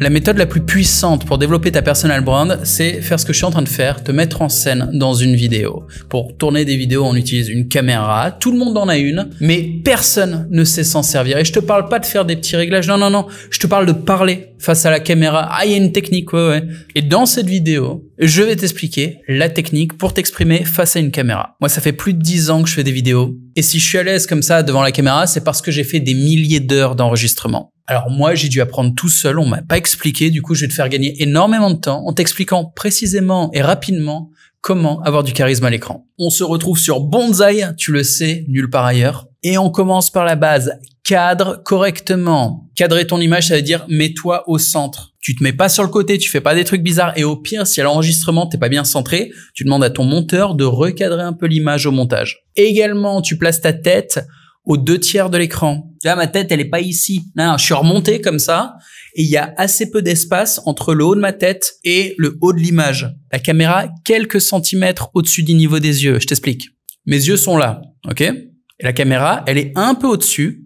La méthode la plus puissante pour développer ta personal brand, c'est faire ce que je suis en train de faire, te mettre en scène dans une vidéo. Pour tourner des vidéos, on utilise une caméra, tout le monde en a une, mais personne ne sait s'en servir. Et je te parle pas de faire des petits réglages, non, je te parle de parler face à la caméra. Ah, il y a une technique, ouais. Et dans cette vidéo, je vais t'expliquer la technique pour t'exprimer face à une caméra. Moi, ça fait plus de 10 ans que je fais des vidéos. Et si je suis à l'aise comme ça devant la caméra, c'est parce que j'ai fait des milliers d'heures d'enregistrement. Alors moi, j'ai dû apprendre tout seul, on m'a pas expliqué, du coup je vais te faire gagner énormément de temps en t'expliquant précisément et rapidement comment avoir du charisme à l'écran. On se retrouve sur Bonsaï, tu le sais, nulle part ailleurs. Et on commence par la base, cadre correctement. Cadrer ton image, ça veut dire mets-toi au centre. Tu te mets pas sur le côté, tu fais pas des trucs bizarres. Et au pire, si à l'enregistrement, t'es pas bien centré, tu demandes à ton monteur de recadrer un peu l'image au montage. Et également, tu places ta tête aux 2/3 de l'écran. Là, ma tête, elle est pas ici. Non, je suis remonté comme ça et il y a assez peu d'espace entre le haut de ma tête et le haut de l'image. La caméra, quelques centimètres au-dessus du niveau des yeux. Je t'explique. Mes yeux sont là, ok? Et la caméra, elle est un peu au-dessus,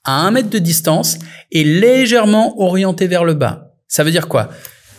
à 1 mètre de distance et légèrement orientée vers le bas. Ça veut dire quoi?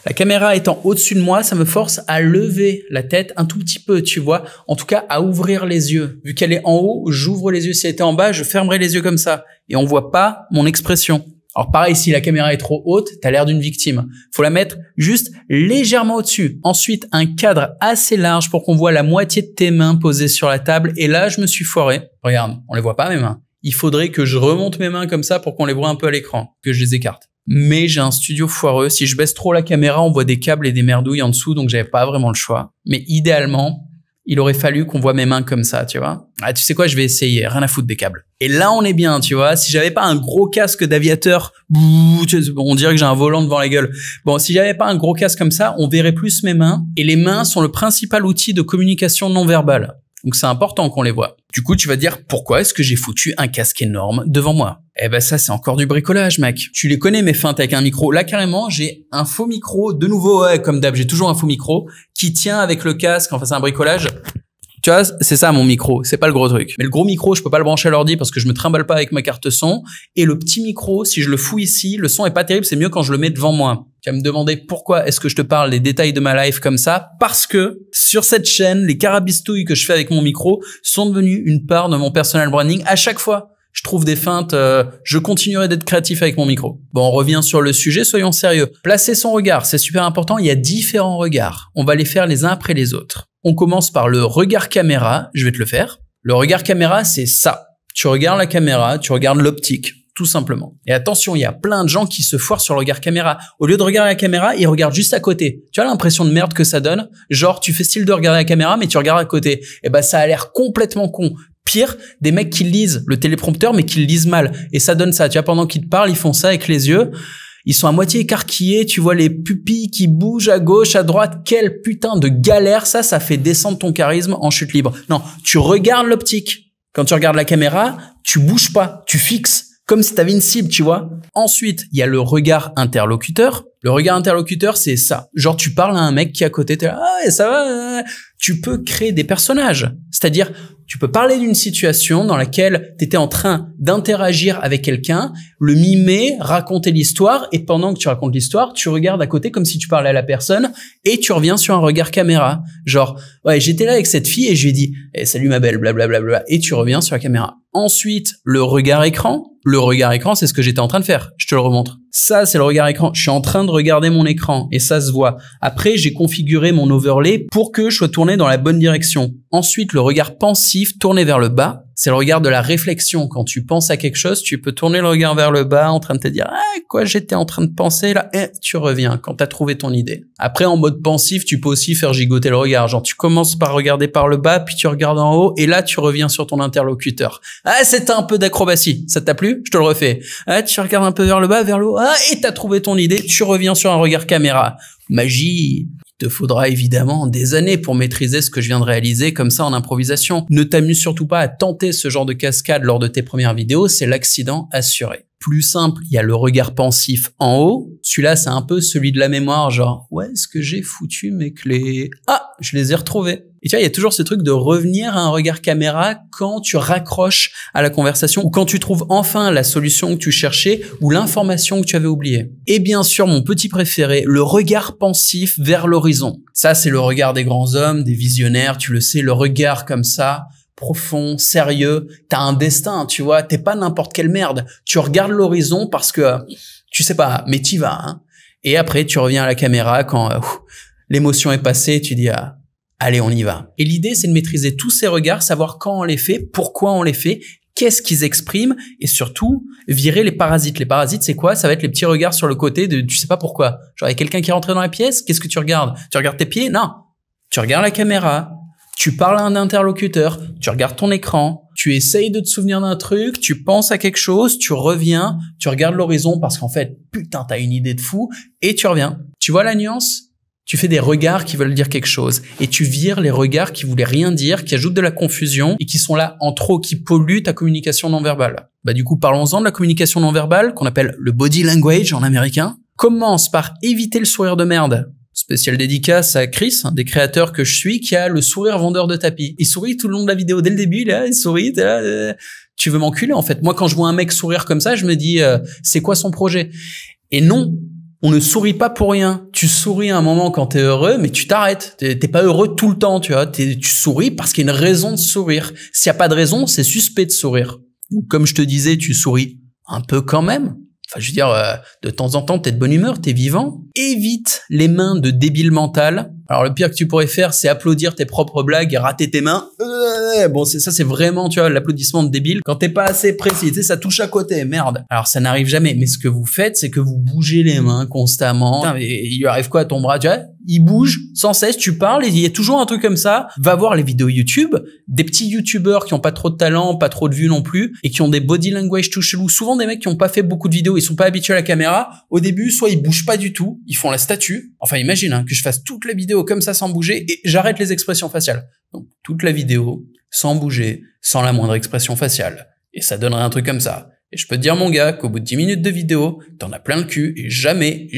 La caméra étant au-dessus de moi, ça me force à lever la tête un tout petit peu, tu vois. En tout cas, à ouvrir les yeux. Vu qu'elle est en haut, j'ouvre les yeux. Si elle était en bas, je fermerai les yeux comme ça. Et on voit pas mon expression. Alors pareil, si la caméra est trop haute, t'as l'air d'une victime. Faut la mettre juste légèrement au-dessus. Ensuite, un cadre assez large pour qu'on voit la moitié de tes mains posées sur la table. Et là, je me suis foiré. Regarde, on les voit pas mes mains. Il faudrait que je remonte mes mains comme ça pour qu'on les voit un peu à l'écran, que je les écarte. Mais j'ai un studio foireux. Si je baisse trop la caméra, on voit des câbles et des merdouilles en dessous, donc j'avais pas vraiment le choix. Mais idéalement, il aurait fallu qu'on voit mes mains comme ça, tu vois. Ah, tu sais quoi, je vais essayer. Rien à foutre des câbles. Et là, on est bien, tu vois. Si j'avais pas un gros casque d'aviateur, on dirait que j'ai un volant devant la gueule. Bon, si j'avais pas un gros casque comme ça, on verrait plus mes mains. Et les mains sont le principal outil de communication non verbale. Donc c'est important qu'on les voit. Du coup, tu vas dire, pourquoi est-ce que j'ai foutu un casque énorme devant moi? Eh ben ça, c'est encore du bricolage, mec. Tu les connais, mes feintes avec un micro. Là, carrément, j'ai un faux micro. De nouveau, ouais, comme d'hab, j'ai toujours un faux micro qui tient avec le casque. Enfin, c'est un bricolage. Tu vois, c'est ça mon micro, c'est pas le gros truc. Mais le gros micro, je peux pas le brancher à l'ordi parce que je me trimballe pas avec ma carte son. Et le petit micro, si je le fous ici, le son est pas terrible, c'est mieux quand je le mets devant moi. Tu vas me demander pourquoi est-ce que je te parle des détails de ma life comme ça? Parce que sur cette chaîne, les carabistouilles que je fais avec mon micro sont devenues une part de mon personal branding. À chaque fois, je trouve des feintes, je continuerai d'être créatif avec mon micro. Bon, on revient sur le sujet, soyons sérieux. Placer son regard, c'est super important. Il y a différents regards. On va les faire les uns après les autres. On commence par le regard caméra. Je vais te le faire. Le regard caméra, c'est ça. Tu regardes la caméra, tu regardes l'optique, tout simplement. Et attention, il y a plein de gens qui se foirent sur le regard caméra. Au lieu de regarder la caméra, ils regardent juste à côté. Tu as l'impression de merde que ça donne? Genre, tu fais style de regarder la caméra, mais tu regardes à côté. Et ben, ça a l'air complètement con. Pire, des mecs qui lisent le téléprompteur, mais qui le lisent mal. Et ça donne ça. Tu vois, pendant qu'ils te parlent, ils font ça avec les yeux. Ils sont à moitié écarquillés, tu vois les pupilles qui bougent à gauche, à droite. Quelle putain de galère, ça fait descendre ton charisme en chute libre. Non, tu regardes l'optique. Quand tu regardes la caméra, tu bouges pas, tu fixes. Comme si t'avais une cible, tu vois. Ensuite, il y a le regard interlocuteur. Le regard interlocuteur, c'est ça. Genre, tu parles à un mec qui est à côté, t'es là, ah, ça va. Tu peux créer des personnages. C'est-à-dire, tu peux parler d'une situation dans laquelle t'étais en train d'interagir avec quelqu'un, le mimer, raconter l'histoire, et pendant que tu racontes l'histoire, tu regardes à côté comme si tu parlais à la personne, et tu reviens sur un regard caméra. Genre, ouais, j'étais là avec cette fille et je lui ai dit, salut ma belle, blablabla, et tu reviens sur la caméra. Ensuite, le regard écran. Le regard écran, c'est ce que j'étais en train de faire. Je te le remontre. Ça, c'est le regard écran. Je suis en train de regarder mon écran et ça se voit. Après, j'ai configuré mon overlay pour que je sois tourné dans la bonne direction. Ensuite, le regard pensif tourné vers le bas. C'est le regard de la réflexion. Quand tu penses à quelque chose, tu peux tourner le regard vers le bas en train de te dire « Ah, quoi j'étais en train de penser là ?» Et tu reviens quand tu as trouvé ton idée. Après, en mode pensif, tu peux aussi faire gigoter le regard. Genre, tu commences par regarder par le bas, puis tu regardes en haut, et là, tu reviens sur ton interlocuteur. Ah, c'était un peu d'acrobatie. Ça t'a plu? Je te le refais. Ah, tu regardes un peu vers le bas, vers le haut. Ah, et t'as trouvé ton idée. Tu reviens sur un regard caméra. Magie. Il te faudra évidemment des années pour maîtriser ce que je viens de réaliser comme ça en improvisation. Ne t'amuse surtout pas à tenter ce genre de cascade lors de tes premières vidéos, c'est l'accident assuré. Plus simple, il y a le regard pensif en haut. Celui-là, c'est un peu celui de la mémoire, genre, où est-ce que j'ai foutu mes clés? Ah, je les ai retrouvées. Et tu vois, il y a toujours ce truc de revenir à un regard caméra quand tu raccroches à la conversation ou quand tu trouves enfin la solution que tu cherchais ou l'information que tu avais oubliée. Et bien sûr, mon petit préféré, le regard pensif vers l'horizon. Ça, c'est le regard des grands hommes, des visionnaires, tu le sais, le regard comme ça, profond, sérieux. T'as un destin, tu vois, t'es pas n'importe quelle merde. Tu regardes l'horizon parce que, tu sais pas, mais t'y vas, hein. Et après, tu reviens à la caméra quand l'émotion est passée, tu dis allez, on y va. Et l'idée, c'est de maîtriser tous ces regards, savoir quand on les fait, pourquoi on les fait, qu'est-ce qu'ils expriment, et surtout, virer les parasites. Les parasites, c'est quoi? Ça va être les petits regards sur le côté de tu sais pas pourquoi. Genre, il y a quelqu'un qui est rentré dans la pièce, qu'est-ce que tu regardes? Tu regardes tes pieds? Non. Tu regardes la caméra, tu parles à un interlocuteur, tu regardes ton écran, tu essayes de te souvenir d'un truc, tu penses à quelque chose, tu reviens, tu regardes l'horizon parce qu'en fait, putain, t'as une idée de fou, et tu reviens. Tu vois la nuance? Tu fais des regards qui veulent dire quelque chose et tu vires les regards qui voulaient rien dire, qui ajoutent de la confusion et qui sont là en trop, qui polluent ta communication non verbale. Bah du coup, parlons-en de la communication non verbale qu'on appelle le body language en américain. Commence par éviter le sourire de merde. Spécial dédicace à Chris, un des créateurs que je suis, qui a le sourire vendeur de tapis. Il sourit tout le long de la vidéo. Dès le début, là, il sourit. Là, tu veux m'enculer en fait. Moi, quand je vois un mec sourire comme ça, je me dis, c'est quoi son projet? Et non. On ne sourit pas pour rien. Tu souris à un moment quand t'es heureux, mais tu t'arrêtes. T'es pas heureux tout le temps, tu vois. Tu souris parce qu'il y a une raison de sourire. S'il y a pas de raison, c'est suspect de sourire. Donc, comme je te disais, tu souris un peu quand même. Enfin, je veux dire, de temps en temps, t'es de bonne humeur, t'es vivant. Évite les mains de débile mental. Alors, le pire que tu pourrais faire, c'est applaudir tes propres blagues et rater tes mains. Bon, ça, c'est vraiment, tu vois, l'applaudissement de débile. Quand t'es pas assez précis, tu sais, ça touche à côté, merde. Alors, ça n'arrive jamais. Mais ce que vous faites, c'est que vous bougez les mains constamment. Putain, mais il lui arrive quoi à ton bras, tu vois? Il bouge sans cesse, tu parles et il y a toujours un truc comme ça. Va voir les vidéos YouTube, des petits YouTubeurs qui ont pas trop de talent, pas trop de vues non plus, et qui ont des body language tout chelou. Souvent des mecs qui ont pas fait beaucoup de vidéos, ils sont pas habitués à la caméra. Au début, soit ils bougent pas du tout, ils font la statue. Enfin, imagine que je fasse toute la vidéo comme ça sans bouger et j'arrête les expressions faciales. Donc toute la vidéo sans bouger, sans la moindre expression faciale. Et ça donnerait un truc comme ça. Et je peux te dire, mon gars, qu'au bout de 10 minutes de vidéo, t'en as plein le cul et jamais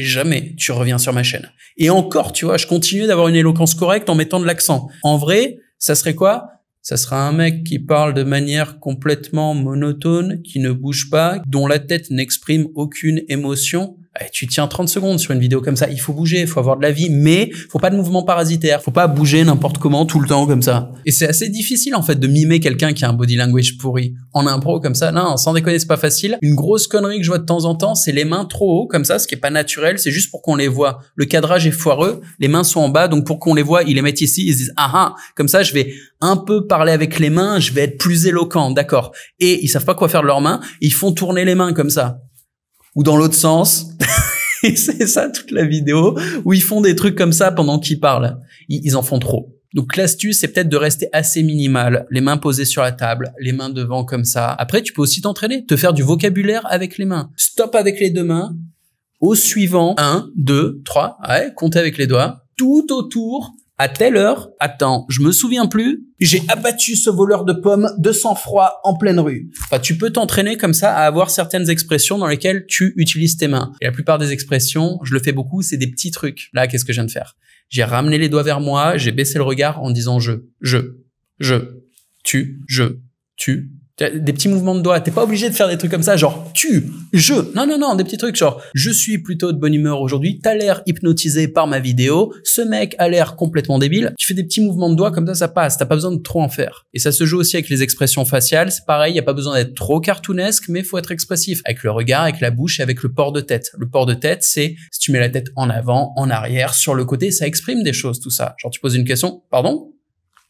tu reviens sur ma chaîne. Et encore, tu vois, je continue d'avoir une éloquence correcte en mettant de l'accent. En vrai, ça serait quoi? Ça sera un mec qui parle de manière complètement monotone, qui ne bouge pas, dont la tête n'exprime aucune émotion. Tu tiens 30 secondes sur une vidéo comme ça, il faut bouger, il faut avoir de la vie, mais faut pas de mouvement parasitaire, faut pas bouger n'importe comment tout le temps comme ça. Et c'est assez difficile en fait de mimer quelqu'un qui a un body language pourri en impro comme ça. Non, sans déconner, c'est pas facile. Une grosse connerie que je vois de temps en temps, c'est les mains trop haut comme ça, ce qui est pas naturel, c'est juste pour qu'on les voit. Le cadrage est foireux, les mains sont en bas, donc pour qu'on les voit, ils les mettent ici, ils se disent comme ça je vais un peu parler avec les mains, je vais être plus éloquent, d'accord. Et ils savent pas quoi faire de leurs mains, ils font tourner les mains comme ça. Ou dans l'autre sens. Et c'est ça toute la vidéo où ils font des trucs comme ça pendant qu'ils parlent. Ils en font trop. Donc l'astuce, c'est peut-être de rester assez minimal, les mains posées sur la table, les mains devant comme ça. Après, tu peux aussi t'entraîner, te faire du vocabulaire avec les mains. Stop avec les deux mains. Au suivant, 1, 2, 3, comptez avec les doigts. Tout autour, à telle heure, attends, je me souviens plus, j'ai abattu ce voleur de pommes de sang-froid en pleine rue. Enfin, tu peux t'entraîner comme ça à avoir certaines expressions dans lesquelles tu utilises tes mains. Et la plupart des expressions, je le fais beaucoup, c'est des petits trucs. Là, qu'est-ce que je viens de faire? J'ai ramené les doigts vers moi, j'ai baissé le regard en disant tu, des petits mouvements de doigts. T'es pas obligé de faire des trucs comme ça, genre Non, des petits trucs genre je suis plutôt de bonne humeur aujourd'hui, t'as l'air hypnotisé par ma vidéo, ce mec a l'air complètement débile. Tu fais des petits mouvements de doigts comme ça passe, t'as pas besoin de trop en faire. Et ça se joue aussi avec les expressions faciales, c'est pareil, y a pas besoin d'être trop cartoonesque, mais faut être expressif. Avec le regard, avec la bouche et avec le port de tête. Le port de tête, c'est si tu mets la tête en avant, en arrière, sur le côté, ça exprime des choses, tout ça. Genre tu poses une question, pardon?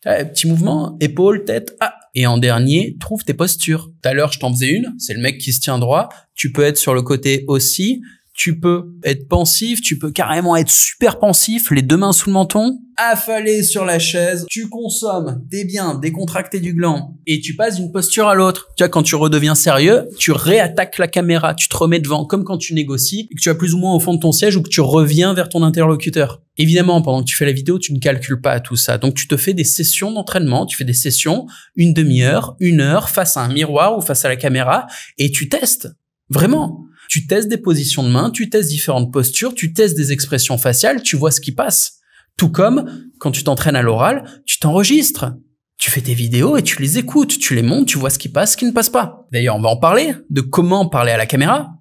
Petit mouvement, épaule, tête, Et en dernier, trouve tes postures. Tout à l'heure, je t'en faisais une, c'est le mec qui se tient droit. Tu peux être sur le côté aussi. Tu peux être pensif, tu peux carrément être super pensif, les deux mains sous le menton, affalé sur la chaise, tu consommes des biens, décontracté du gland, et tu passes d'une posture à l'autre. Tu vois, quand tu redeviens sérieux, tu réattaques la caméra, tu te remets devant, comme quand tu négocies, et que tu vas plus ou moins au fond de ton siège, ou que tu reviens vers ton interlocuteur. Évidemment, pendant que tu fais la vidéo, tu ne calcules pas tout ça. Donc, tu te fais des sessions d'entraînement, tu fais des sessions, une demi-heure, 1 heure, face à un miroir ou face à la caméra, et tu testes. Vraiment. Tu testes des positions de main, tu testes différentes postures, tu testes des expressions faciales, tu vois ce qui passe. Tout comme, quand tu t'entraînes à l'oral, tu t'enregistres. Tu fais tes vidéos et tu les écoutes, tu les montes, tu vois ce qui passe, ce qui ne passe pas. D'ailleurs, on va en parler, de comment parler à la caméra.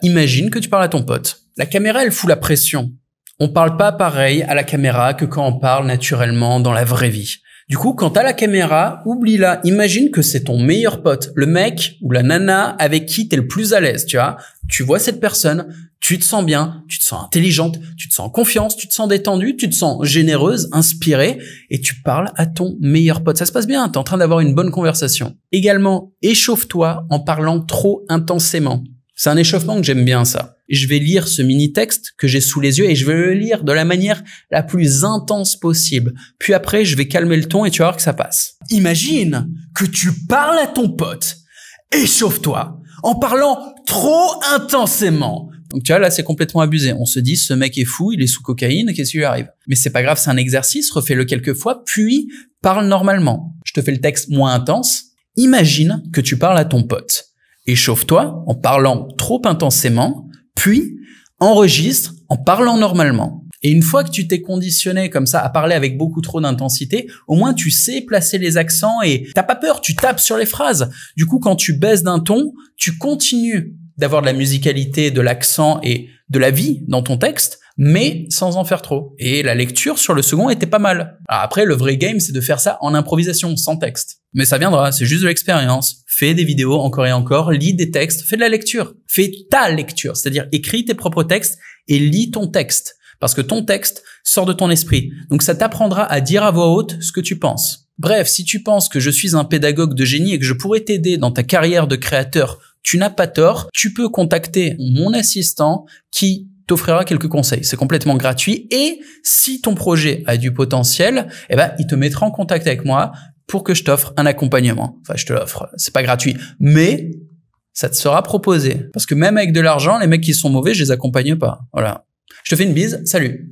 Imagine que tu parles à ton pote. La caméra, elle fout la pression. On parle pas pareil à la caméra que quand on parle naturellement dans la vraie vie. Du coup, quand t'as la caméra, oublie-la. Imagine que c'est ton meilleur pote, le mec ou la nana avec qui t'es le plus à l'aise, tu vois. Tu vois cette personne, tu te sens bien, tu te sens intelligente, tu te sens en confiance, tu te sens détendue, tu te sens généreuse, inspirée, et tu parles à ton meilleur pote. Ça se passe bien, t'es en train d'avoir une bonne conversation. Également, échauffe-toi en parlant trop intensément. C'est un échauffement que j'aime bien, ça. Je vais lire ce mini-texte que j'ai sous les yeux et je vais le lire de la manière la plus intense possible. Puis après, je vais calmer le ton et tu vas voir que ça passe. Imagine que tu parles à ton pote. Échauffe-toi en parlant trop intensément. Donc tu vois, là, c'est complètement abusé. On se dit, ce mec est fou, il est sous cocaïne, qu'est-ce qui lui arrive? Mais c'est pas grave, c'est un exercice, refais-le quelques fois, puis parle normalement. Je te fais le texte moins intense. Imagine que tu parles à ton pote. Échauffe-toi en parlant trop intensément, puis enregistre en parlant normalement. Et une fois que tu t'es conditionné comme ça à parler avec beaucoup trop d'intensité, au moins tu sais placer les accents et t'as pas peur, tu tapes sur les phrases. Du coup, quand tu baisses d'un ton, tu continues d'avoir de la musicalité, de l'accent et de la vie dans ton texte, mais sans en faire trop. Et la lecture sur le second était pas mal. Alors après, le vrai game, c'est de faire ça en improvisation, sans texte. Mais ça viendra, c'est juste de l'expérience. Fais des vidéos encore et encore, lis des textes, fais de la lecture. Fais ta lecture, c'est-à-dire écris tes propres textes et lis ton texte. Parce que ton texte sort de ton esprit. Donc ça t'apprendra à dire à voix haute ce que tu penses. Bref, si tu penses que je suis un pédagogue de génie et que je pourrais t'aider dans ta carrière de créateur, tu n'as pas tort. Tu peux contacter mon assistant qui t'offrira quelques conseils. C'est complètement gratuit. Et si ton projet a du potentiel, il te mettra en contact avec moi pour que je t'offre un accompagnement. Enfin, je te l'offre. C'est pas gratuit. Mais ça te sera proposé. Parce que même avec de l'argent, les mecs qui sont mauvais, je les accompagne pas. Voilà. Je te fais une bise. Salut.